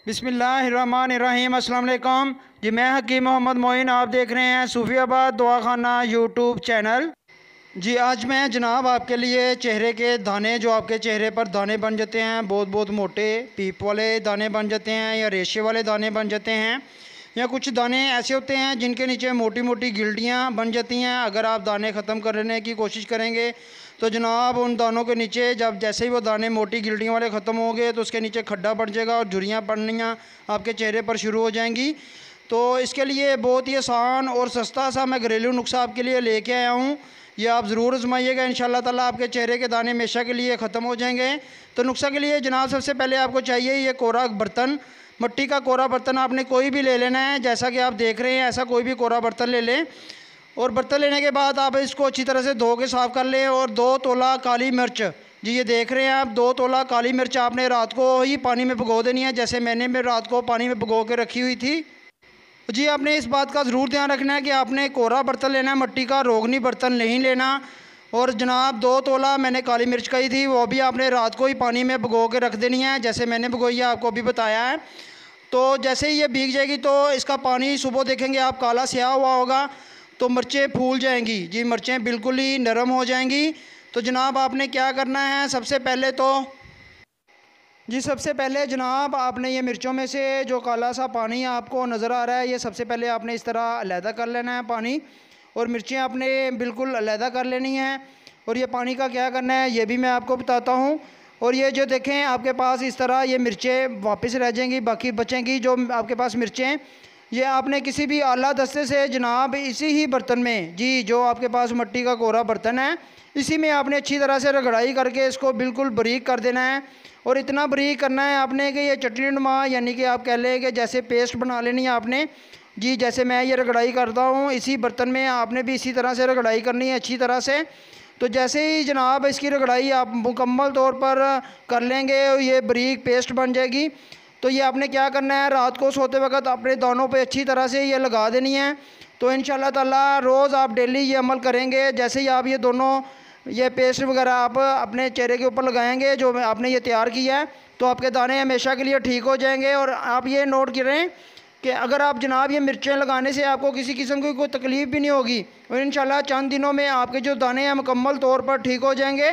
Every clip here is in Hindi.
बिस्मिल्लाहिर्रहमानिर्रहीम। अस्सलाम वालेकुम जी। मैं हकीम मोहम्मद मोइन, आप देख रहे हैं सूफियाबाद दवाखाना यूट्यूब चैनल। जी आज मैं जनाब आपके लिए चेहरे के दाने, जो आपके चेहरे पर दाने बन जाते हैं, बहुत बहुत मोटे पीप वाले दाने बन जाते हैं या रेशे वाले दाने बन जाते हैं, या कुछ दाने ऐसे होते हैं जिनके नीचे मोटी मोटी गिल्टियाँ बन जाती हैं। अगर आप दाने ख़त्म करने की कोशिश करेंगे तो जनाब उन दानों के नीचे जब जैसे ही वो दाने मोटी गिल्टियों वाले ख़त्म होंगे तो उसके नीचे खड्डा पड़ जाएगा और झुर्रियाँ पड़नियाँ आपके चेहरे पर शुरू हो जाएंगी। तो इसके लिए बहुत ही आसान और सस्ता सा मैं घरेलू नुस्खा आपके लिए लेके आया हूँ। ये आप ज़रूर आजमाइएगा, इंशाल्लाह ताला आपके चेहरे के दाने हमेशा के लिए ख़त्म हो जाएंगे। तो नुस्खा के लिए जनाब सबसे पहले आपको चाहिए ये कोरा बर्तन, मिट्टी का कोरा बर्तन आपने कोई भी ले लेना है। जैसा कि आप देख रहे हैं ऐसा कोई भी कोरा बर्तन ले लें, और बर्तन लेने के बाद आप इसको अच्छी तरह से धो के साफ़ कर लें। और 2 तोला काली मिर्च, जी ये देख रहे हैं आप, 2 तोला काली मिर्च आपने रात को ही पानी में भिगो देनी है, जैसे मैंने रात को पानी में भिगो के रखी हुई थी। जी आपने इस बात का ज़रूर ध्यान रखना है कि आपने कोरा बर्तन लेना है, मिट्टी का रोगनी बर्तन नहीं लेना। और जनाब 2 तोला मैंने काली मिर्च कही थी, वो भी आपने रात को ही पानी में भिगो के रख देनी है, जैसे मैंने भिगोई है आपको भी बताया है। तो जैसे ही ये भीग जाएगी तो इसका पानी सुबह देखेंगे आप काला स्याह हुआ होगा, तो मिर्चें फूल जाएंगी। जी मिर्चें बिल्कुल ही नरम हो जाएंगी। तो जनाब आपने क्या करना है, सबसे पहले जनाब आपने ये मिर्चों में से जो काला सा पानी आपको नज़र आ रहा है, ये सबसे पहले आपने इस तरह अलहदा कर लेना है पानी, और मिर्चें आपने बिल्कुल अलहदा कर लेनी है। और ये पानी का क्या करना है ये भी मैं आपको बताता हूँ। और ये जो देखें आपके पास इस तरह ये मिर्चें वापस रह जाएंगी, बाकी बचेंगी जो आपके पास मिर्चें, ये आपने किसी भी आला दस्ते से जनाब इसी ही बर्तन में, जी जो आपके पास मिट्टी का कोरा बर्तन है, इसी में आपने अच्छी तरह से रगड़ाई करके इसको बिल्कुल बारीक कर देना है। और इतना बारीक करना है आपने कि ये चटनी नुमा, यानी कि आप कह लें कि जैसे पेस्ट बना लेनी है आपने। जी जैसे मैं ये रगड़ाई करता हूँ इसी बर्तन में आपने भी इसी तरह से रगड़ाई करनी है अच्छी तरह से। तो जैसे ही जनाब इसकी रगड़ाई आप मुकम्मल तौर पर कर लेंगे ये बारीक पेस्ट बन जाएगी। तो ये आपने क्या करना है, रात को सोते वक्त अपने दानों पे अच्छी तरह से ये लगा देनी है। तो इंशाल्लाह ताला रोज़ आप डेली ये अमल करेंगे, जैसे ही आप ये दोनों ये पेस्ट वगैरह आप अपने चेहरे के ऊपर लगाएंगे जो आपने ये तैयार किया है, तो आपके दाने हमेशा के लिए ठीक हो जाएंगे। और आप ये नोट करें कि अगर आप जनाब ये मिर्चें लगाने से आपको किसी किस्म की कोई तकलीफ़ भी नहीं होगी, और इंशाल्लाह चंद दिनों में आपके जो दाने हैं मुकम्मल तौर पर ठीक हो जाएंगे।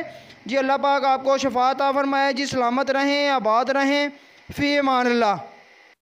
जी अल्लाह पाक आपको शफाअत अता फरमाए। जी सलामत रहें, आबाद रहें, फ़ी अमान अल्लाह।